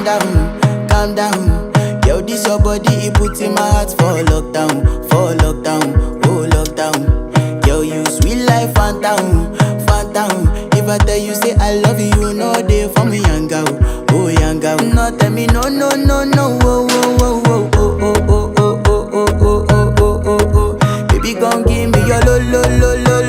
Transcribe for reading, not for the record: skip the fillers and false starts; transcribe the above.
calm down. Yo, this your body, it put in my heart for lockdown, oh lockdown. Yo, you sweet life, phantom, phantom. If I tell you say I love you, you know they for me yanga, oh yanga. No tell me no, no, no, no, oh, oh, oh, oh, oh, oh, oh, oh, oh, oh, oh, oh, oh, oh. Baby, gon' give me your lo, lo, lo, lo.